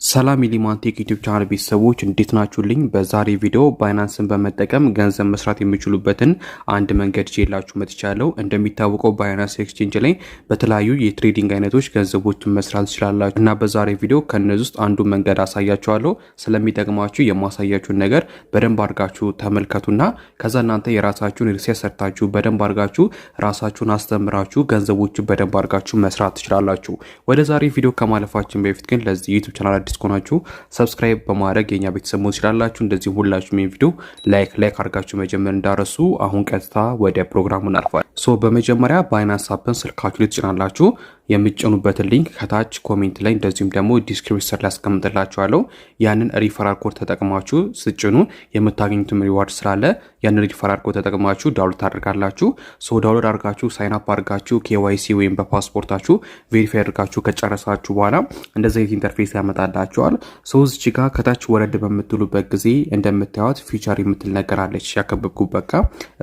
ሰላም ኢሊማንቴክ ዩቲዩብ ቻናል ቤተሰቦች እንዴት ናችሁልኝ? በዛሬ ቪዲዮ ባይናንስን በመጠቀም ገንዘብ መስራት የሚችሉበትን አንድ መንገድ ይዤላችሁ መጥቻለሁ። እንደሚታወቀው ባይናንስ ኤክስቼንጅ ላይ በተለያዩ የትሬዲንግ አይነቶች ገንዘቦችን መስራት ትችላላችሁ እና በዛሬ ቪዲዮ ከነዚህ ውስጥ አንዱ መንገድ አሳያችኋለሁ። ስለሚጠቅማችሁ የማሳያችሁን ነገር በደንብ አድርጋችሁ ተመልከቱና ከዛ እናንተ የራሳችሁን ሪሰርች ሰርታችሁ በደንብ አድርጋችሁ ራሳችሁን አስተምራችሁ ገንዘቦችን በደንብ አድርጋችሁ መስራት ትችላላችሁ። ወደ ዛሬ ቪዲዮ ከማለፋችን በፊት ግን ለዚህ ዩቲዩብ ቻናል አዲስ ከሆናችሁ ሰብስክራይብ በማድረግ የኛ ቤተሰብ መሆን ትችላላችሁ። እንደዚህ ሁላችሁም ይሄን ቪዲዮ ላይክ አድርጋችሁ መጀመር እንዳረሱ። አሁን ቀጥታ ወደ ፕሮግራሙ እናልፋለን። በመጀመሪያ ባይናንስ አፕን ስልካችሁ ላይ ትጭናላችሁ። የምትጭኑበትን ሊንክ ከታች ኮሜንት ላይ እንደዚሁም ደግሞ ዲስክሪፕሽን ላይ አስቀምጥላችኋለሁ። ያንን ሪፈራል ኮድ ተጠቅማችሁ ስጭኑ የምታገኙትም ሪዋርድ ስላለ ያንን ሪፈራል ኮድ ተጠቅማችሁ ዳውንሎድ ታደርጋላችሁ። ዳውንሎድ አድርጋችሁ ሳይን አፕ አድርጋችሁ KYC ወይም በፓስፖርታችሁ ቬሪፋይ አድርጋችሁ ከጨረሳችሁ በኋላ እንደዚህ አይነት ኢንተርፌስ ያመጣላችኋል። እዚህ ጋር ከታች ወረድ በምትሉበት ጊዜ እንደምታዩት ፊቸር የምትል ነገር አለች ያከበብኩበት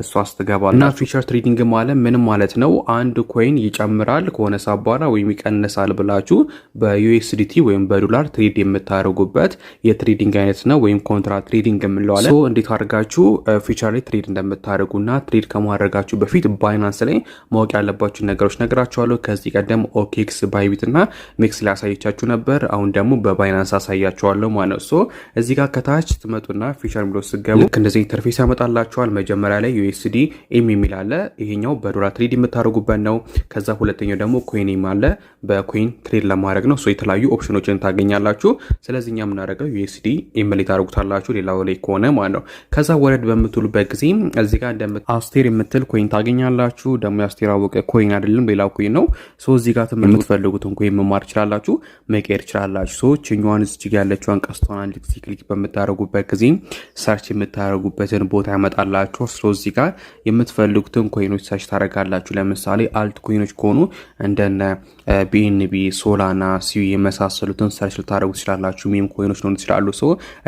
እሷ አስተገባላችሁ እና ፊቸር ትሬዲንግ ማለት ምን ማለት ነው? አንድ ኮይን ይጨምራል ከሆነ ሳባ ወይም ይቀንሳል ብላችሁ በዩኤስዲቲ ወይም በዶላር ትሬድ የምታደርጉበት የትሬዲንግ አይነት ነው፣ ወይም ኮንትራት ትሬዲንግ የምንለዋለን። እንዴት አድርጋችሁ ፊቸር ላይ ትሬድ እንደምታደርጉና ትሬድ ከማድረጋችሁ በፊት ባይናንስ ላይ ማወቅ ያለባችሁ ነገሮች ነግራችኋለሁ። ከዚህ ቀደም ኦኬክስ፣ ባይቢት እና ሜክስ ላይ አሳይቻችሁ ነበር። አሁን ደግሞ በባይናንስ አሳያችኋለሁ ማለት ነው። እዚህ ጋር ከታች ትመጡና ፊቸር ብሎ ስገቡ ልክ እንደዚህ ኢንተርፌስ ያመጣላችኋል። መጀመሪያ ላይ ዩኤስዲ የሚል አለ። ይሄኛው በዶላር ትሬድ የምታደርጉበት ነው። ከዛ ሁለተኛው ደግሞ ኮይን አለ። በኮይን ትሬድ ለማድረግ ነው። የተለያዩ ኦፕሽኖችን ታገኛላችሁ። ስለዚህ እኛ የምናደርገው USD ኢምፕሊት ታደርጉታላችሁ ሌላው ላይ ከሆነ ማለት ነው። ከዛ ወረድ በምትሉበት ጊዜ እዚህ ጋር አስቴር የምትል ኮይን ታገኛላችሁ። ደግሞ የአስቴር አወቀ ኮይን አይደለም ሌላው ኮይን ነው። እዚህ ጋር የምትፈልጉትን ኮይን መማር ትችላላችሁ፣ መቀየር ትችላላችሁ። ችኛዋን እዚህ ጋር ያለችዋን ቀስቷን አንድ ጊዜ ክሊክ በምታደርጉበት ጊዜ ሰርች የምታደርጉበትን ቦታ ያመጣላችሁ። እዚህ ጋር የምትፈልጉትን ኮይኖች ሰርች ታደርጋላችሁ። ለምሳሌ አልት ኮይኖች ከሆኑ እንደነ BNB፣ ሶላና፣ ሲዩ የመሳሰሉትን ሰርች ልታደርጉ ትችላላችሁ። ሜም ኮይኖች ነው ይችላሉ።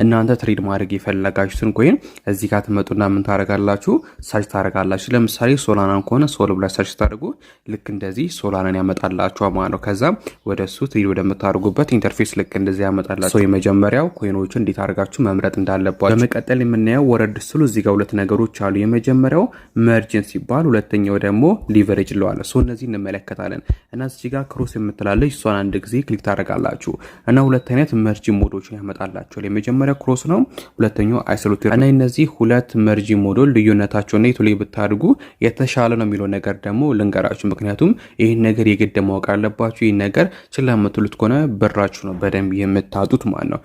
እናንተ ትሬድ ማድረግ የፈለጋችሁትን ኮይን እዚህ ጋር ትመጡና ምን ታደርጋላችሁ? ሰርች ታደርጋላችሁ። ለምሳሌ ሶላናን ከሆነ ሶል ብላ ሰርች ታደርጉ ልክ እንደዚህ ሶላናን ያመጣላችሁ ማለት ነው። ከዛ ወደሱ ትሬድ ወደምታደርጉበት ኢንተርፌስ ልክ እንደዚህ ያመጣላችሁ። የመጀመሪያው ኮይኖችን እንዴት አድርጋችሁ መምረጥ እንዳለባችሁ። በመቀጠል የምናየው ወረድ ስሉ እዚህ ጋር ሁለት ነገሮች አሉ። የመጀመሪያው መርጅን ሲባል፣ ሁለተኛው ደግሞ ሊቨሬጅ ለዋለ። እነዚህ እንመለከታለን እና እዚህ ጋር ክሮስ የምትላለች እሷን አንድ ጊዜ ክሊክ ታደርጋላችሁ እና ሁለት አይነት መርጂ ሞዶችን ያመጣላችሁ። የመጀመሪያው ክሮስ ነው፣ ሁለተኛው አይሶሌትድ እና እነዚህ ሁለት መርጂ ሞዶል ልዩነታቸው ነው የቱላይ ብታድጉ የተሻለ ነው የሚለው ነገር ደግሞ ልንገራችሁ። ምክንያቱም ይህን ነገር የግድ ማወቅ አለባችሁ። ይህን ነገር ችላ የምትሉት ከሆነ ብራችሁ ነው በደንብ የምታጡት ማለት ነው።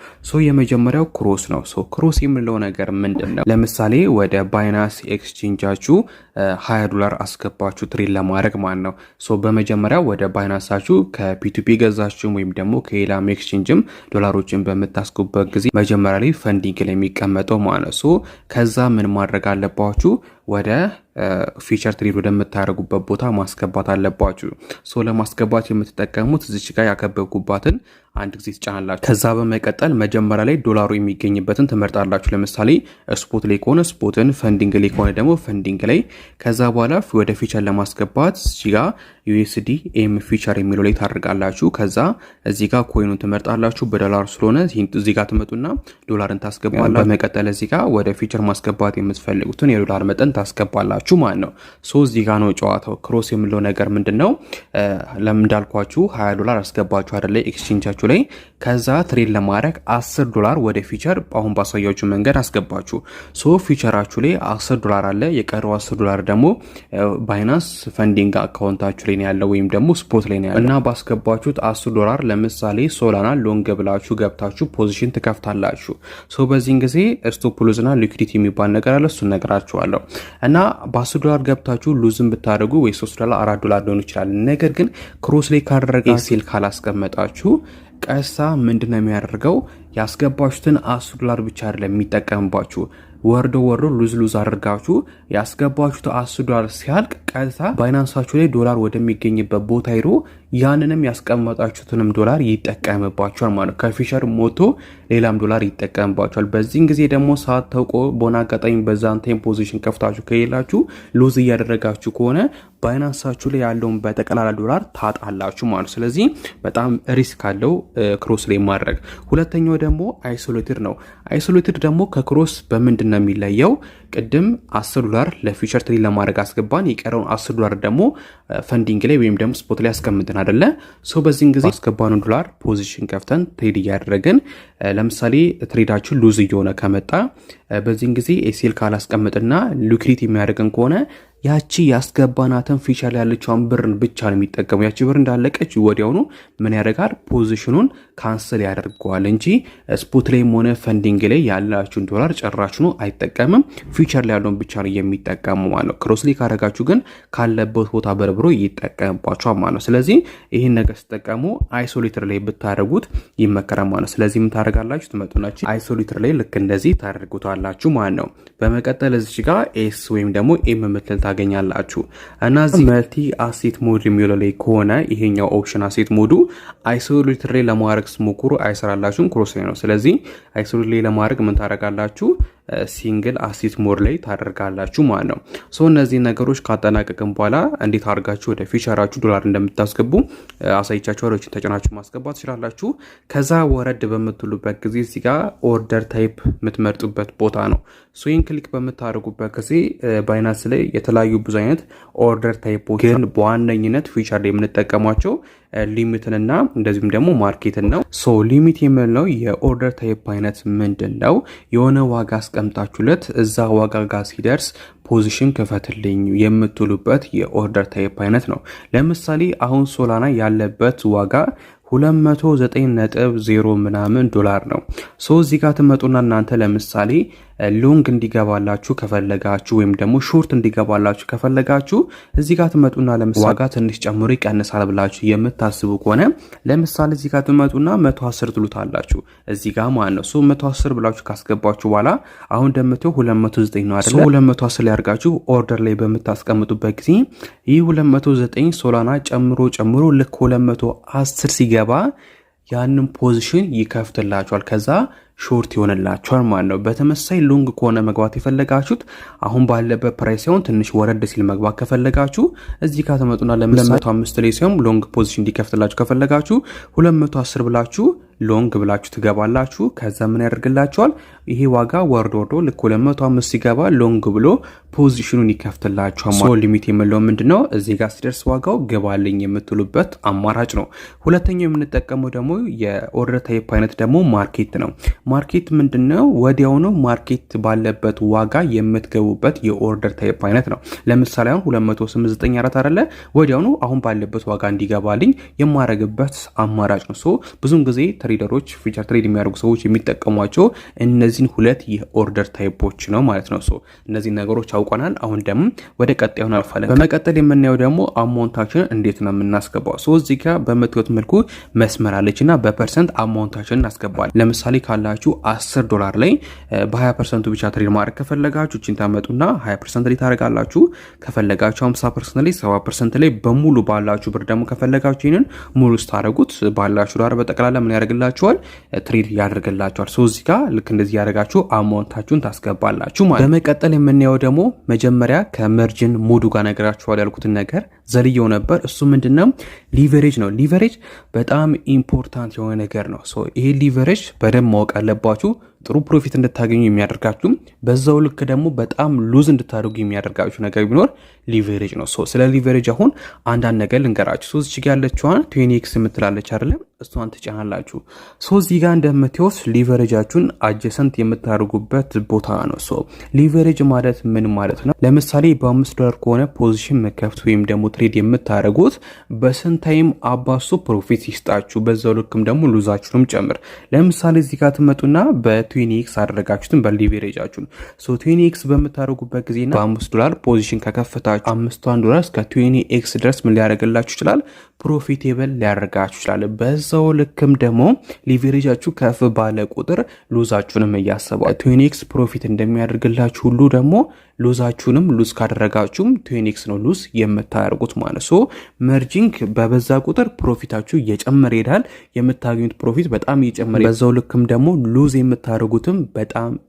የመጀመሪያው ክሮስ ነው። ክሮስ የምንለው ነገር ምንድን ነው? ለምሳሌ ወደ ባይናንስ ኤክስቼንጃችሁ $20 አስገባችሁ ትሬድ ለማድረግ ማለት ነው። በመጀመሪያ ወደ ባይናንሳችሁ ከፒቱፒ ገዛችሁ ወይም ደግሞ ከሌላም ኤክስቼንጅም ዶላሮችን በምታስገቡበት ጊዜ መጀመሪያ ላይ ፈንዲንግ ላይ የሚቀመጠው ማለት ነው። ከዛ ምን ማድረግ አለባችሁ? ወደ ፊቸር ትሬድ ወደምታደርጉበት ቦታ ማስገባት አለባችሁ። ለማስገባት የምትጠቀሙት እዚች ጋር ያከበብኩባትን አንድ ጊዜ ትጫናላችሁ። ከዛ በመቀጠል መጀመሪያ ላይ ዶላሩ የሚገኝበትን ትመርጣላችሁ። ለምሳሌ ስፖት ላይ ከሆነ ስፖትን፣ ፈንዲንግ ላይ ከሆነ ደግሞ ፈንዲንግ ላይ። ከዛ በኋላ ወደ ፊቸር ለማስገባት እዚህ ጋር USD ኤም ፊቸር የሚለው ላይ ታደርጋላችሁ። ከዛ እዚህ ጋር ኮይኑን ትመርጣላችሁ። በዶላር ስለሆነ እዚህ ጋር ትመጡና ዶላርን ታስገባላችሁ። በመቀጠል እዚህ ጋር ወደ ፊቸር ማስገባት የምትፈልጉትን የዶላር መጠን ታስገባላችሁ ማለት ነው። እዚህ ጋር ነው ጨዋታው። ክሮስ የሚለው ነገር ምንድነው? ለምንዳልኳችሁ $20 አስገባችሁ አይደለ ኤክስቼንጃችሁ ላይ። ከዛ ትሬድ ለማድረግ $10 ወደ ፊቸር አሁን ባሳያችሁ መንገድ አስገባችሁ። ፊቸራችሁ ላይ $10 አለ። የቀረው $10 ደግሞ ባይናንስ ፈንዲንግ አካውንታችሁ ላይ ያለው ወይም ደግሞ ስፖት ላይ ያለው እና ባስገባችሁት $10 ለምሳሌ ሶላና ሎንግ ብላችሁ ገብታችሁ ፖዚሽን ትከፍታላችሁ። በዚህን ጊዜ ስቶፕ ሎዝ እና ሊኩዊዲቲ የሚባል ነገር አለ። እሱን ነገራችኋለሁ እና $10 ገብታችሁ ሉዝን ብታደርጉ ወይ $3 $4 ሊሆን ይችላል። ነገር ግን ክሮስ ላይ ካደረገ ሴል ካላስቀመጣችሁ ቀሳ ምንድነው የሚያደርገው? ያስገባችሁትን $10 ብቻ አይደለም የሚጠቀምባችሁ ወርዶ ሉዝ አድርጋችሁ ያስገባችሁት $10 ሲያልቅ ቀጥታ ባይናንሳችሁ ላይ ዶላር ወደሚገኝበት ቦታ ሄዶ ያንንም ያስቀመጣችሁትንም ዶላር ይጠቀምባችኋል ማለት ነው። ከፊቸር ሞቶ ሌላም ዶላር ይጠቀምባችኋል። በዚህን ጊዜ ደግሞ ሳታውቁ በሆነ አጋጣሚ በዛን ታይም ፖዚሽን ከፍታችሁ ከሌላችሁ ሉዝ እያደረጋችሁ ከሆነ ባይናንሳችሁ ላይ ያለውን በጠቅላላ ዶላር ታጣላችሁ ማለት። ስለዚህ በጣም ሪስክ አለው ክሮስ ላይ ማድረግ። ሁለተኛው ደግሞ አይሶሌትድ ነው። አይሶሌትድ ደግሞ ከክሮስ በምንድን ነው የሚለየው? ቅድም $10 ለፊውቸር ትሬድ ለማድረግ አስገባን፣ የቀረውን $10 ደግሞ ፈንዲንግ ላይ ወይም ደግሞ ስፖት ላይ አስቀምጥን አይደለ? በዚህን ጊዜ አስገባነው ዶላር ፖዚሽን ከፍተን ትሬድ እያደረግን ለምሳሌ ትሬዳችን ሉዝ እየሆነ ከመጣ በዚህን ጊዜ ኤሲኤል ካላስቀምጥና ሊኩዊዲቲ የሚያደርገን ከሆነ ያቺ ያስገባናትን ፊውቸር ላይ ያለችውን ብርን ብቻ ነው የሚጠቀመው። ያቺ ብር እንዳለቀች ወዲያውኑ ምን ያደርጋል? ፖዚሽኑን ካንስል ያደርገዋል እንጂ ስፖት ላይም ሆነ ፈንዲንግ ላይ ያላችሁን ዶላር ጨራችሁ ነው አይጠቀምም። ፊውቸር ላይ ያለውን ብቻ ነው የሚጠቀሙ ማለት ነው። ክሮስ ላይ ካደረጋችሁ ግን ካለበት ቦታ በርብሮ ይጠቀምባችኋል ማለት ነው። ስለዚህ ይህን ነገር ስትጠቀሙ አይሶሌተር ላይ ብታደርጉት ይመከራል ማለት ነው። ስለዚህ ምን ታደርጋላችሁ? ትመጡናችሁ አይሶሌተር ላይ ልክ እንደዚህ ታደርጉታላችሁ ማለት ነው። በመቀጠል እዚህ ጋር ኤስ ወይም ደግሞ ኤም ምትል ታገኛላችሁ እና እዚህ መልቲ አሴት ሞድ የሚለው ላይ ከሆነ ይሄኛው ኦፕሽን አሴት ሞዱ አይሶሌተር ላይ ለማድረግ ስሞክሩ አይሰራላችሁም፣ ክሮስ ላይ ነው። ስለዚህ አይሶሌተር ላይ ለማድረግ ምን ታደርጋላችሁ? ሲንግል አሴት ሞድ ላይ ታደርጋላችሁ ማለት ነው። እነዚህ ነገሮች ካጠናቀቅን በኋላ እንዴት አድርጋችሁ ወደ ፊውቸራችሁ ዶላር እንደምታስገቡ አሳይቻችኋለሁ። ተጨናችሁ ማስገባት ትችላላችሁ። ከዛ ወረድ በምትሉበት ጊዜ እዚህ ጋር ኦርደር ታይፕ የምትመርጡበት ቦታ ነው። ይህን ክሊክ በምታደርጉበት ጊዜ ባይናንስ ላይ የተለያዩ ብዙ አይነት ኦርደር ታይፖች፣ ግን በዋነኝነት ፊውቸር ላይ የምንጠቀሟቸው ሊሚትንና እንደዚሁም ደግሞ ማርኬትን ነው። ሊሚት የምንለው የኦርደር ታይፕ አይነት ምንድን ነው? የሆነ ዋጋ አስቀምጣችሁለት እዛ ዋጋ ጋር ሲደርስ ፖዚሽን ክፈትልኝ የምትሉበት የኦርደር ታይፕ አይነት ነው። ለምሳሌ አሁን ሶላና ያለበት ዋጋ 209.0 ምናምን ዶላር ነው። እዚህ ጋር ትመጡና እናንተ ለምሳሌ ሎንግ እንዲገባላችሁ ከፈለጋችሁ ወይም ደግሞ ሾርት እንዲገባላችሁ ከፈለጋችሁ እዚህ ጋር ትመጡና ለምሳሌ ዋጋ ትንሽ ጨምሮ ይቀንሳል ብላችሁ የምታስቡ ከሆነ ለምሳሌ እዚህ ጋር ትመጡና 110 ትሉታላችሁ እዚህ ጋር ማለት ነው። 110 ብላችሁ ካስገባችሁ በኋላ አሁን እንደምታዩ 209 ነው አይደል? 210 ላይ አድርጋችሁ ኦርደር ላይ በምታስቀምጡበት ጊዜ ይህ 209 ሶላና ጨምሮ ልክ 210 ሲገባ ያንን ፖዚሽን ይከፍትላችኋል። ከዛ ሾርት ይሆንላችኋል ማለት ነው። በተመሳሳይ ሎንግ ከሆነ መግባት የፈለጋችሁት አሁን ባለበት ፕራይስ ሲሆን ትንሽ ወረድ ሲል መግባት ከፈለጋችሁ እዚህ ጋር ተመጡና ለ205 ላይ ሲሆን ሎንግ ፖዚሽን እንዲከፍትላችሁ ከፈለጋችሁ 210 ብላችሁ ሎንግ ብላችሁ ትገባላችሁ። ከዛ ምን ያደርግላችኋል? ይሄ ዋጋ ወርዶ ልክ 205 ሲገባ ሎንግ ብሎ ፖዚሽኑን ይከፍትላችኋል። ሊሚት የምንለው ምንድነው? እዚህ ጋር ሲደርስ ዋጋው ገባልኝ የምትሉበት አማራጭ ነው። ሁለተኛው የምንጠቀመው ደግሞ የኦርደር ታይፕ አይነት ደግሞ ማርኬት ነው። ማርኬት ምንድነው? ወዲያውኑ ማርኬት ባለበት ዋጋ የምትገቡበት የኦርደር ታይፕ አይነት ነው። ለምሳሌ አሁን 289 አይደለ? ወዲያውኑ አሁን ባለበት ዋጋ እንዲገባልኝ የማረግበት አማራጭ ነው። ብዙውን ጊዜ ትሬደሮች ፊውቸር ትሬድ የሚያደርጉ ሰዎች የሚጠቀሟቸው እነዚህን ሁለት የኦርደር ታይፖች ነው ማለት ነው። እነዚህ ነገሮች አውቀናል። አሁን ደግሞ ወደ ቀጣዩ እናልፋለን። በመቀጠል የምናየው ደግሞ አማውንታችንን እንዴት ነው የምናስገባው። እዚህ ጋር በምትወት መልኩ መስመር አለችና በፐርሰንት አማውንታችንን እናስገባለን። ለምሳሌ ካላችሁ $10 ላይ በ20% ብቻ ትሬድ ማድረግ ከፈለጋችሁ እቺን ታመጡና 20% ላይ ታደርጋላችሁ። ከፈለጋችሁ 50% ላይ 70% ላይ በሙሉ ባላችሁ ብር ደግሞ ከፈለጋችሁ ይሄንን ሙሉ ስታደርጉት ባላችሁ ዶላር በጠቅላላ ምን ያደርግላችኋል? ትሬድ ያደርግላችኋል። እዚህ ጋር ልክ እንደዚህ ያደርጋችሁ አማውንታችሁን ታስገባላችሁ ማለት። በመቀጠል የምናየው ደግሞ መጀመሪያ ከመርጅን ሞዱ ጋር ነገራችኋል ያልኩትን ነገር ዘልየው ነበር። እሱ ምንድነው? ሊቨሬጅ ነው። ሊቨሬጅ በጣም ኢምፖርታንት የሆነ ነገር ነው። ይሄ ሊቨሬጅ በደንብ ማወቅ አለባችሁ። ጥሩ ፕሮፊት እንድታገኙ የሚያደርጋችሁ በዛው ልክ ደግሞ በጣም ሉዝ እንድታደርጉ የሚያደርጋችሁ ነገር ቢኖር ሊቨሬጅ ነው። ስለ ሊቨሬጅ አሁን አንዳንድ ነገር ልንገራችሁ። እዚህ ጋር ያለችዋን 20x የምትላለች አይደለም? እሷን ትጫናላችሁ። እዚህ ጋር እንደምትወስ ሊቨሬጃችሁን አጀሰንት የምታደርጉበት ቦታ ነው። ሊቨሬጅ ማለት ምን ማለት ነው? ለምሳሌ $5 ከሆነ ፖዚሽን መከፍት ወይም ደግሞ ትሬድ የምታደርጉት በስንት ታይም አባሱ ፕሮፊት ይስጣችሁ፣ በዛው ልክም ደግሞ ሉዛችሁንም ጨምር። ለምሳሌ እዚህ ጋር ትመጡና በ20x አደረጋችሁትን በሊቨሬጃችሁን 20x በምታደርጉበት ጊዜና $5 ፖዚሽን ከከፈታችሁ $5 እስከ 20x ድረስ ምን ሊያደርግላችሁ ይችላል? ፕሮፊቴብል ሊያደርጋችሁ ይችላል። በዛው ልክም ደግሞ ሊቨሬጃችሁ ከፍ ባለ ቁጥር ሉዛችሁንም እያሰባችሁ 20x ፕሮፊት እንደሚያደርግላችሁ ሁሉ ደግሞ ሉዛችሁንም ሉዝ ካደረጋችሁም 20x ነው ሉዝ የምታደርጉት ማለት ሶ መርጂንግ በበዛ ቁጥር ፕሮፊታችሁ እየጨመረ ይሄዳል። የምታገኙት ፕሮፊት በጣም እየጨመረ በዛው ልክም ደግሞ ሉዝ የምታደርጉትም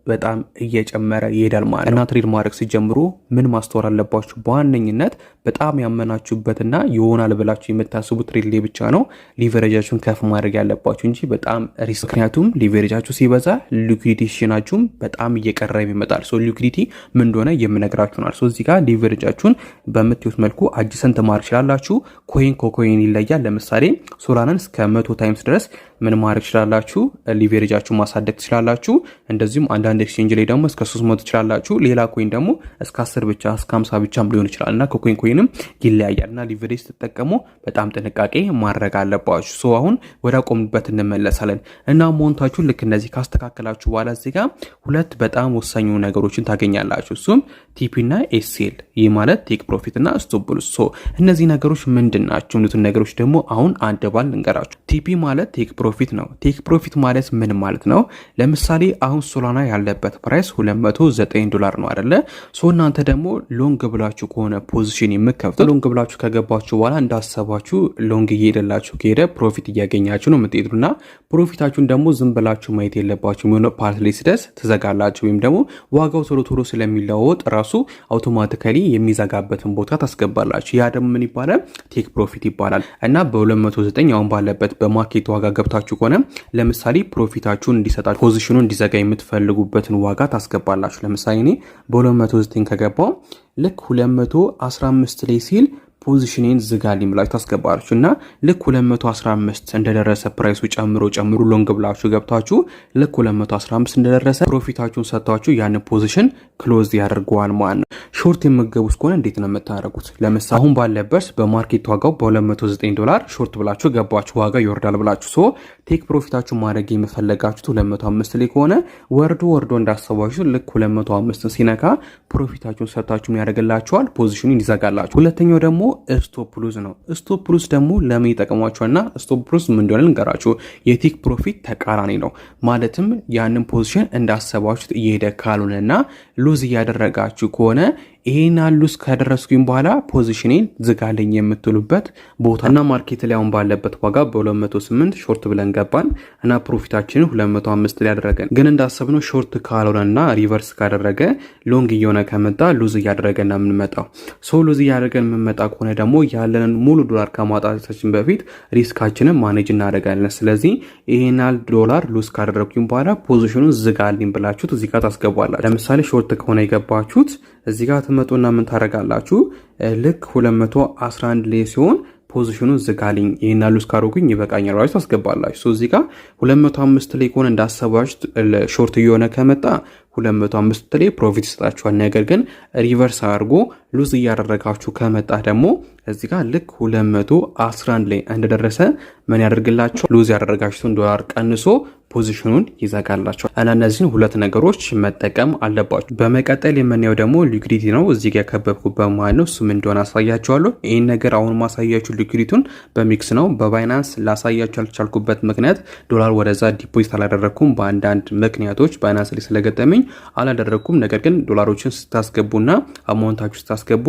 በጣም እየጨመረ ይሄዳል ማለት እና ትሬድ ማድረግ ሲጀምሩ ምን ማስተዋል አለባችሁ? በዋነኝነት በጣም ያመናችሁበትና ይሆናል ብላችሁ የምታስቡት ትሬድ ላይ ብቻ ነው ሊቨሬጃችሁን ከፍ ማድረግ ያለባችሁ እንጂ በጣም ሪስክ። ምክንያቱም ሊቨሬጃችሁ ሲበዛ ሊኩዊዲቲሽናችሁም በጣም እየቀረበ ይመጣል። ሶ ሊኩዊዲቲ ምን እንደሆነ የምነግራችሁናል። ሶ እዚህ ጋር ሊቨሬጃችሁን በምትዩት መልኩ አጅሰንት ማድረግ ይችላላችሁ። ኮይን ከኮይን ይለያል። ለምሳሌ ሶላናን እስከ 100 ታይምስ ድረስ ምን ማድረግ ይችላላችሁ? ሊቨሬጃችሁ ማሳደግ ትችላላችሁ። እንደዚሁም አንዳንድ ኤክስቼንጅ ላይ ደግሞ እስከ 300 ትችላላችሁ። ሌላ ኮይን ደግሞ እስከ 10 ብቻ እስከ 50 ብቻም ሊሆን ይችላል እና ከኮይን ኮይንም ይለያያል እና ሊቨሬጅ ስትጠቀሙ በጣም ጥንቃቄ ማድረግ አለባችሁ። ሶ አሁን ወደ ቆምበት እንመለሳለን እና ሞንታችሁን ልክ እንደዚህ ካስተካከላችሁ በኋላ እዚህ ጋር ሁለት በጣም ወሳኝ ነገሮችን ታገኛላችሁ። እሱም ቲፒ እና ኤስኤል። ይህ ማለት ቴክ ፕሮፊት እና ስቶፕ ሎስ። ሶ እነዚህ ነገሮች ምንድን ናቸው? እነዚህ ነገሮች ደግሞ አሁን አንድ ባል እንገራችሁ። ቲፒ ማለት ቴክ ፕሮፊት ነው። ቴክ ፕሮፊት ማለት ምን ማለት ነው? ለምሳሌ አሁን ሶላና ያለበት ፕራይስ $209 ነው አይደለ? ሶ እናንተ ደግሞ ሎንግ ብላችሁ ከሆነ ፖዚሽን የምከፍተው ሎንግ ብላችሁ ከገባችሁ በኋላ እንዳሰባችሁ ሎንግ እየሄደላችሁ ከሄደ ፕሮፊት እያገኛችሁ ነው የምትሄዱና ፕሮፊታችሁን ደግሞ ዝም ብላችሁ ማየት የለባችሁ። የሆነ ፓርት ላይ ሲደርስ ትዘጋላችሁ ወይም ደግሞ ዋጋው ቶሎ ስለሚለወጥ ራሱ አውቶማቲካሊ የሚዘጋበትን ቦታ ታስገባላችሁ። ያ ደግሞ ምን ይባላል? ቴክ ፕሮፊት ይባላል። እና በ209 አሁን ባለበት በማርኬት ዋጋ ገብታችሁ ከሆነ ለምሳሌ ፕሮፊታችሁን እንዲሰጣችሁ ፖዚሽኑ እንዲዘጋ የምትፈልጉበትን ዋጋ ታስገባላችሁ። ለምሳሌ እኔ በ209 ከገባው ልክ 215 ላይ ሲል ፖዚሽኔን ዝጋልኝ ብላችሁ ታስገባላችሁ እና ልክ 215 እንደደረሰ ፕራይሱ ጨምሮ ሎንግ ብላችሁ ገብታችሁ ልክ 215 እንደደረሰ ፕሮፊታችሁን ሰጥታችሁ ያን ፖዚሽን ክሎዝ ያደርገዋል ማለት ነው። ሾርት የምትገቡት ከሆነ እንዴት ነው የምታደርጉት? ለምሳሌ አሁን ባለበት በማርኬት ዋጋው $209 ሾርት ብላችሁ ገባችሁ፣ ዋጋ ይወርዳል ብላችሁ ሶ ቴክ ፕሮፊታችሁ ማድረግ የምፈለጋችሁት 205 ላይ ከሆነ ወርዶ እንዳሰባችሁ ልክ 205 ሲነካ ፕሮፊታችሁን ሰጥታችሁ ያደርግላችኋል፣ ፖዚሽኑን ይዘጋላችሁ። ሁለተኛው ደግሞ ስቶፕ ሉዝ ነው። ስቶፕ ሉዝ ደግሞ ለምን ይጠቅማችኋልና ስቶፕ ሉዝ ምን እንደሆነ ልንገራችሁ። የቴክ ፕሮፊት ተቃራኒ ነው። ማለትም ያንን ፖዚሽን እንዳሰባችሁት እየሄደ ካልሆነና ሉዝ እያደረጋችሁ ከሆነ ይሄን ሉዝ ካደረስኩኝ በኋላ ፖዚሽኔን ዝጋልኝ የምትሉበት ቦታ እና ማርኬት ላይ አሁን ባለበት ዋጋ በ208 ሾርት ብለን ገባን እና ፕሮፊታችንን 205 ላይ ያደረገን ግን እንዳሰብነው ሾርት ካልሆነና ሪቨርስ ካደረገ ሎንግ እየሆነ ከመጣ ሉዝ እያደረገና የምንመጣው ሶ ሉዝ እያደረገን የምንመጣ ከሆነ ደግሞ ያለንን ሙሉ ዶላር ከማውጣታችን በፊት ሪስካችንን ማኔጅ እናደርጋለን። ስለዚህ ይሄን ዶላር ሉዝ ካደረግኩኝ በኋላ ፖዚሽኑን ዝጋልኝ ብላችሁት እዚህ ጋር ታስገባላችሁ። ለምሳሌ ሾርት ከሆነ የገባችሁት እዚህ ጋር ትመጡና ምን ታደርጋላችሁ? ልክ 211 ላይ ሲሆን ፖዚሽኑን ዝጋልኝ ይሄን ሉዝ ካደረጉኝ ይበቃኛል ብላችሁ ታስገባላችሁ። እዚህ ጋር 205 ላይ ከሆነ እንዳሰባችሁት ሾርት እየሆነ ከመጣ 205 ላይ ፕሮፊት ይሰጣችኋል። ነገር ግን ሪቨርስ አድርጎ ሉዝ እያደረጋችሁ ከመጣ ደግሞ እዚህ ጋር ልክ 211 ላይ እንደደረሰ ምን ያደርግላችሁ? ሉዝ ያደረጋችሁትን ዶላር ቀንሶ ፖዚሽኑን ይዘጋላችኋል። እና እነዚህን ሁለት ነገሮች መጠቀም አለባችሁ። በመቀጠል የምናየው ደግሞ ሊኩዊዲቲ ነው። እዚህ ጋር ከበብኩበት ማለት ነው። እሱም እንደሆነ አሳያችኋለሁ። ይህን ነገር አሁን ማሳያችሁ ሊኩዊዲቲውን በሚክስ ነው። በባይናንስ ላሳያችሁ ያልቻልኩበት ምክንያት ዶላር ወደዛ ዲፖዚት አላደረኩም። በአንዳንድ ምክንያቶች ባይናንስ ላይ ስለገጠመኝ አላደረኩም። ነገር ግን ዶላሮችን ስታስገቡና አማውንታችሁ ስታስገቡ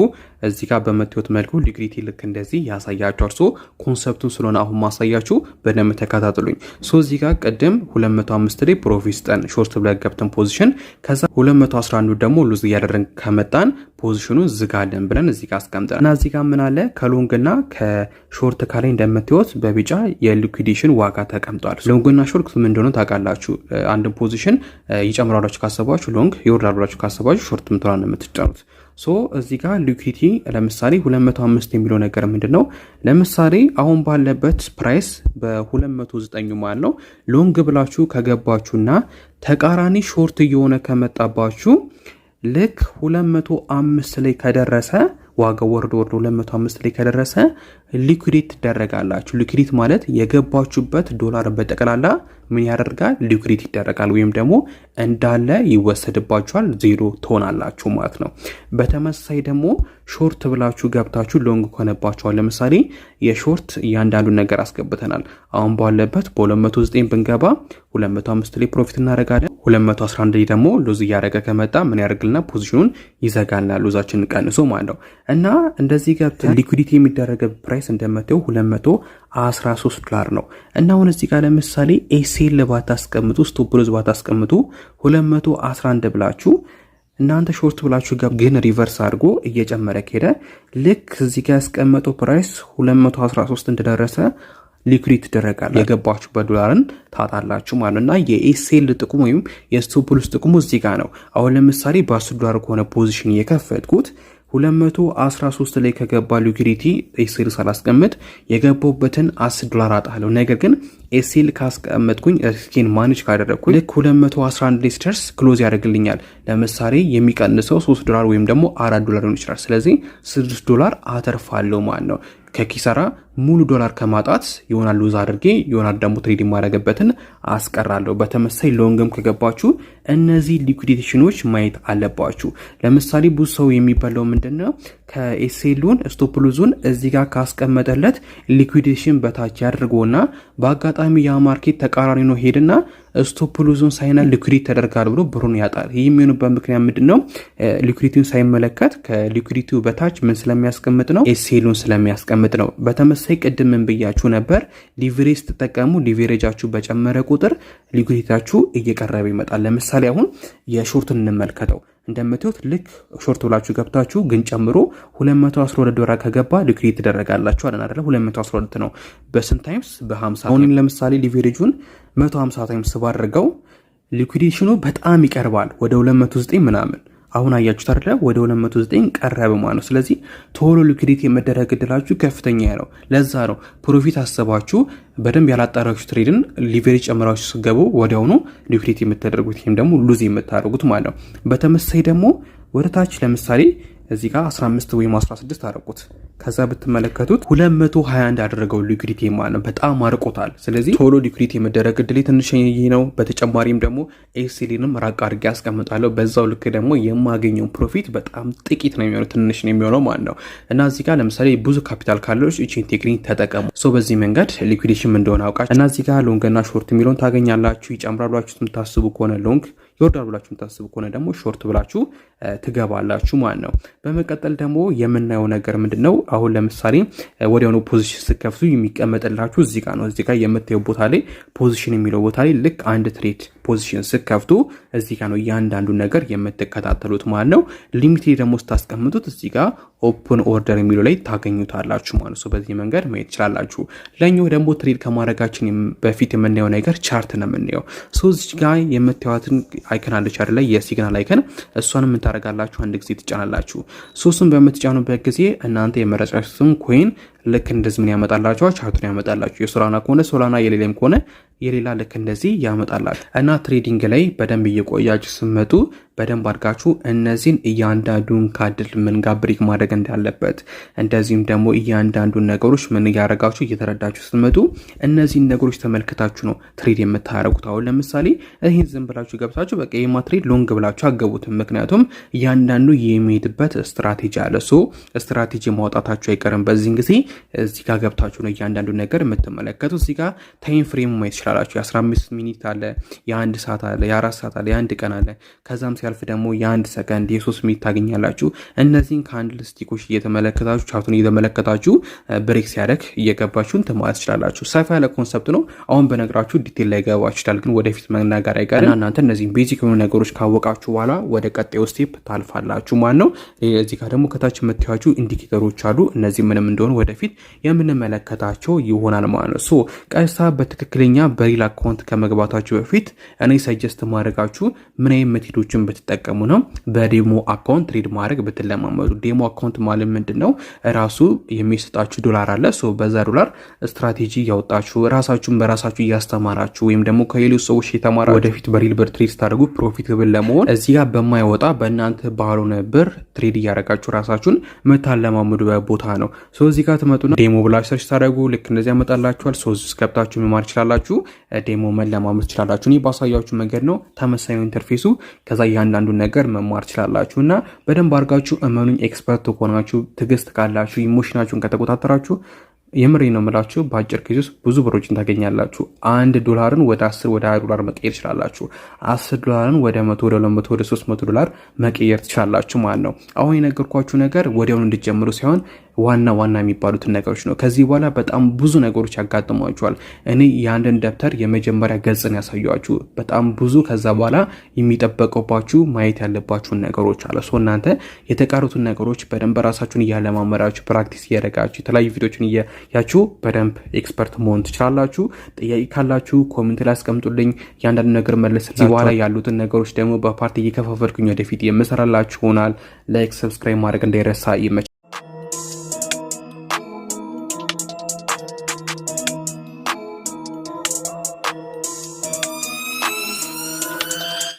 እዚህ ጋር በመትወት መልኩ ሊኩዊዲቲ ልክ እንደዚህ ያሳያችኋል። ሶ ኮንሰፕቱን ስለሆነ አሁን ማሳያችሁ በደንብ ተከታተሉኝ። ሶ እዚህ ጋር ቅድም 205 ላይ ፕሮፊት ስጠን ሾርት ብለን ገብተን ፖዚሽን ከዛ 211 ደግሞ ሉዝ እያደረግን ከመጣን ፖዚሽኑን ዝጋለን ብለን እዚህ ጋር አስቀምጠን እና እዚህ ጋር ምን አለ ከሎንግና ከሾርት ካላይ እንደምትወት በቢጫ የሊኩዊዲሽን ዋጋ ተቀምጧል። ሎንግና ሾርት ምን እንደሆነ ታውቃላችሁ። አንድ ፖዚሽን ይጨምራላችሁ ካሰባችሁ ሎንግ፣ ይወርዳላችሁ ካሰባችሁ ሾርት ምትራ ነው የምትጫኑት። ሶ እዚህ ጋር ሊኩዊዲቲ ለምሳሌ 205 የሚለው ነገር ምንድነው? ለምሳሌ አሁን ባለበት ፕራይስ በ209 ማለት ነው ሎንግ ብላችሁ ከገባችሁና ተቃራኒ ሾርት እየሆነ ከመጣባችሁ ልክ 205 ላይ ከደረሰ ዋጋ ወርዶ 205 ላይ ከደረሰ ሊኩዊዴት ትደረጋላችሁ። ሊኩዊዴት ማለት የገባችሁበት ዶላር በጠቅላላ ምን ያደርጋል? ሊኩዊዴት ይደረጋል ወይም ደግሞ እንዳለ ይወሰድባችኋል፣ ዜሮ ትሆናላችሁ ማለት ነው። በተመሳሳይ ደግሞ ሾርት ብላችሁ ገብታችሁ ሎንግ ከሆነባችኋል። ለምሳሌ የሾርት እያንዳንዱን ነገር አስገብተናል። አሁን ባለበት በ209 ብንገባ 205 ላይ ፕሮፊት እናደርጋለን። 211 ላይ ደግሞ ሉዝ እያደረገ ከመጣ ምን ያደርግልና ፖዚሽኑን ይዘጋልና ሉዛችንን ቀንሶ ማለት ነው። እና እንደዚህ ገብተን ሊኩዊዲቲ የሚደረገ ፕራይስ እንደምታዩ $213 ነው። እና አሁን እዚህ ጋር ለምሳሌ ኤሴል ባታስቀምጡ ስቶፕ ሉዝ ባታስቀምጡ 211 ብላችሁ እናንተ ሾርት ብላችሁ ግን ሪቨርስ አድርጎ እየጨመረ ከሄደ ልክ እዚህ ጋር ያስቀመጠው ፕራይስ 213 እንደደረሰ ሊኩዊድ ትደረጋል። የገባችሁበት ዶላርን ታጣላችሁ ማለት ነውና የኤሴል ጥቅሙ ወይም የስቶፕ ሉዝ ጥቅሙ እዚህ ጋር ነው። አሁን ለምሳሌ በ10 ከሆነ ፖዚሽን የከፈትኩት 213 ላይ ከገባ ሊኩዊዲቲ ኤሴል ሳላስቀምጥ የገባውበትን $10 አጣለሁ። ነገር ግን ኤሴል ካስቀመጥኩኝ ስኪን ማኔጅ ካደረግኩኝ ልክ 211 ላይ ሲደርስ ክሎዝ ያደርግልኛል። ለምሳሌ የሚቀንሰው $3 ወይም ደግሞ $4 ሊሆን ይችላል። ስለዚህ $6 አተርፋለሁ ማለት ነው። ከኪሳራ ሙሉ ዶላር ከማጣት ይሆናል ሉዝ አድርጌ ይሆናል ደግሞ ትሬዲንግ ማድረግበትን አስቀራለሁ። በተመሳይ ሎንግም ከገባችሁ እነዚህ ሊኩዊዲቲሽኖች ማየት አለባችሁ። ለምሳሌ ብዙ ሰው የሚበላው ምንድነው ከኤሴሉን ስቶፕ ሉዙን እዚህ ጋር ካስቀመጠለት ሊኩዊዲቲሽን በታች ያድርጎና በአጋጣሚ ያ ማርኬት ተቃራኒ ነው ሄድና ስቶፕ ሉዙን ሳይና ሊኩዊዲቲ ተደርጋል ብሎ ብሩን ያጣል። ይህ የሚሆንበት ምክንያት ምንድነው? ሊኩዊዲቲውን ሳይመለከት ከሊኩዊዲቲው በታች ምን ስለሚያስቀምጥ ነው? ኤሴሉን ስለሚያስቀምጥ ነው። በተመሳይ ቅድም ምን ብያችሁ ነበር? ሊቨሬጅ ተጠቀሙ። ሊቨሬጃችሁ በጨመረ ቁጥር ሊኩዊዲቲያችሁ እየቀረበ ይመጣል። ለምሳሌ አሁን የሾርትን እንመልከተው። እንደምታዩት ልክ ሾርት ብላችሁ ገብታችሁ ግን ጨምሮ $212 ከገባ ሊኩዊድ ትደረጋላችሁ አይደል? 212 ነው። በስንት ታይምስ? በ50። አሁን ለምሳሌ ሊቨሬጁን 150 ታይምስ ባደረገው ሊኩዊዲሽኑ በጣም ይቀርባል ወደ 209 ምናምን። አሁን አያችሁት አይደል? ወደ 209 ቀረበ ማለት ነው። ስለዚህ ቶሎ ሊኩዊዲቲ የመደረግ እድላችሁ ከፍተኛ ነው። ለዛ ነው ፕሮፊት አሰባችሁ በደንብ ያላጣራችሁ ትሬድን ሊቨሬጅ ጨምራችሁ ስገቡ ወዲያውኑ ሊኩዊዲቲ የምታደርጉት ወይም ደግሞ ሉዝ የምታደርጉት ማለት ነው። በተመሳይ ደግሞ ወደ ታች ለምሳሌ እዚህ ጋር 15 ወይም 16 አረቁት። ከዛ ብትመለከቱት 221 አደረገው ሊኩዊዲቲ ማለት ነው። በጣም አርቆታል። ስለዚህ ቶሎ ሊኩዊዲቲ የመደረግ እድል ትንሽዬ ነው። በተጨማሪም ደግሞ ኤሴሊንም ራቅ አድርጌ አስቀምጣለሁ። በዛው ልክ ደግሞ የማገኘው ፕሮፊት በጣም ጥቂት ነው የሚሆነው፣ ትንሽ ነው የሚሆነው ማለት ነው። እና እዚህ ጋር ለምሳሌ ብዙ ካፒታል ካለው እቺን ቴክኒክ ተጠቀሙ። በዚህ መንገድ ሊኩዊዲሽን እንደሆነ አውቃችሁ እና እዚህ ጋር ሎንግ እና ሾርት የሚለውን ታገኛላችሁ። ይጨምራላችሁ የምታስቡ ከሆነ ሎንግ፣ ይወርዳል ብላችሁ የምታስቡ ከሆነ ደግሞ ሾርት ብላችሁ ትገባላችሁ ማለት ነው። በመቀጠል ደግሞ የምናየው ነገር ምንድነው? አሁን ለምሳሌ ወዲያውኑ ፖዚሽን ስከፍቱ የሚቀመጥላችሁ እዚህ ጋር ነው። እዚህ ጋር የምታየው ቦታ ላይ ፖዚሽን የሚለው ቦታ ላይ ልክ አንድ ትሬድ ፖዚሽን ስከፍቱ እዚህ ጋር ነው እያንዳንዱ ነገር የምትከታተሉት ማለት ነው። ሊሚት ደግሞ ስታስቀምጡት እዚህ ጋር ኦፕን ኦርደር የሚለው ላይ ታገኙታላችሁ ማለት ነው። በዚህ መንገድ ማየት ትችላላችሁ። ለኛው ደግሞ ትሬድ ከማድረጋችን በፊት የምናየው ነገር ቻርት ነው የምናየው። እዚህ ጋር የምታዩትን አይከን አለች አይደለ? የሲግናል አይከን። እሷን ምን ታደርጋላችሁ? አንድ ጊዜ ትጫናላችሁ። ሶስቱን በምትጫኑበት ጊዜ እናንተ የመረጫችሁትን ኮይን ልክ እንደዚህ ምን ያመጣላችኋል? ቻርቱን ያመጣላችሁ። የሶላና ከሆነ ሶላና፣ የሌላም ከሆነ የሌላ ልክ እንደዚህ ያመጣላችሁ። እና ትሬዲንግ ላይ በደንብ እየቆያችሁ ስመጡ በደንብ አድርጋችሁ እነዚህን እያንዳንዱን ካድል ምን ጋር ብሪክ ማድረግ እንዳለበት እንደዚህም ደግሞ እያንዳንዱን ነገሮች ምን እያደረጋችሁ እየተረዳችሁ ስትመጡ እነዚህን ነገሮች ተመልክታችሁ ነው ትሬድ የምታደርጉት። አሁን ለምሳሌ ይህን ዝም ብላችሁ ገብታችሁ በቃ የማ ትሬድ ሎንግ ብላችሁ አገቡትም። ምክንያቱም እያንዳንዱ የሚሄድበት ስትራቴጂ አለ። ስትራቴጂ ማውጣታችሁ አይቀርም። በዚህን ጊዜ እዚህ ጋር ገብታችሁ ነው እያንዳንዱ ነገር የምትመለከቱ። እዚህ ጋር ታይም ፍሬም ማየት ይችላላችሁ። የ15 ሚኒት አለ፣ የ1 ሰዓት አለ፣ የ4 ሰዓት አለ፣ የ1 ቀን አለ። ከዛም ሲያልፍ ደግሞ የ1 ሰከንድ፣ የ3 ሚኒት ታገኛላችሁ። እነዚህን ከአንድ ስቲኮች እየተመለከታችሁ ቻርቱን እየተመለከታችሁ ብሬክ ሲያደርግ እየገባችሁ እንትን ማለት ትችላላችሁ። ሰፋ ያለ ኮንሰፕት ነው። አሁን በነግራችሁ ዲቴል ላይ ገባ ይችላል፣ ግን ወደፊት መናገር አይቀርም። እናንተ እነዚህን ቤዚክ የሆኑ ነገሮች ካወቃችሁ በኋላ ወደ ቀጣዩ ስቴፕ ታልፋላችሁ ማለት ነው። እዚህ ጋር ደግሞ ከታች የምታዩዋችሁ ኢንዲኬተሮች አሉ። እነዚህ ምንም እንደሆነ ወደፊት የምንመለከታቸው ይሆናል ማለት ነው። ቀጥታ በትክክለኛ በሪል አካውንት ከመግባታችሁ በፊት እኔ ሰጀስት ማድረጋችሁ ምን አይነት ሜቶዶችን ብትጠቀሙ ነው። በዴሞ አካውንት ትሬድ ማድረግ ብትለማመዱ። ዴሞ አካውንት ማለት ምንድነው? ራሱ የሚሰጣችሁ ዶላር አለ። በዛ ዶላር ስትራቴጂ ያወጣችሁ ራሳችሁን በራሳችሁ እያስተማራችሁ ወይም ደግሞ ከሌሎች ሰዎች የተማራ ወደፊት በሪል ብር ትሬድ ስታደርጉ ፕሮፊታብል ለመሆን እዚህ ጋር በማይወጣ በእናንተ ባልሆነ ብር ትሬድ እያደረጋችሁ ራሳችሁን የምታለማምዱበት ቦታ ነው። እዚህ ጋር ትመጡና ዴሞ ብላችሁ ሰርች ታደርጉ ልክ እንደዚህ ያመጣላችኋል። እዚህ ገብታችሁ መማር ትችላላችሁ። ዴሞ መለማመድ ትችላላችሁ። እኔ ባሳያችሁ መንገድ ነው ተመሳሳይ ኢንተርፌሱ። ከዛ እያንዳንዱን ነገር መማር ትችላላችሁ እና በደንብ አድርጋችሁ እመኑኝ፣ ኤክስፐርት ከሆናችሁ ትዕግስት ካላችሁ ኢሞሽናችሁን ከተቆጣጠራችሁ የምሬ ነው የምላችሁ በአጭር ጊዜ ውስጥ ብዙ ብሮችን ታገኛላችሁ። $1 ወደ 10 ወደ $20 መቀየር ትችላላችሁ። $10 ወደ 100 ወደ 200 ወደ $300 መቀየር ትችላላችሁ ማለት ነው። አሁን የነገርኳችሁ ነገር ወዲያውኑ እንድትጀምሩ ሳይሆን ዋና የሚባሉትን ነገሮች ነው። ከዚህ በኋላ በጣም ብዙ ነገሮች ያጋጥሟችኋል። እኔ የአንድን ደብተር የመጀመሪያ ገጽን ያሳያችሁ በጣም ብዙ፣ ከዛ በኋላ የሚጠበቀባችሁ ማየት ያለባችሁን ነገሮች አለ። እናንተ የተቀሩትን ነገሮች በደንብ ራሳችሁን እያለማመራችሁ ፕራክቲስ እያደረጋችሁ የተለያዩ ቪዲዮችን እያያችሁ በደንብ ኤክስፐርት መሆን ትችላላችሁ። ጥያቄ ካላችሁ ኮሜንት ላይ አስቀምጡልኝ። ያንዳንዱ ነገር መልስላችሁ። በኋላ ያሉትን ነገሮች ደግሞ በፓርቲ እየከፋፈልኩኝ ወደፊት የምሰራላችሁ ይሆናል። ላይክ፣ ሰብስክራይብ ማድረግ እንዳይረሳ።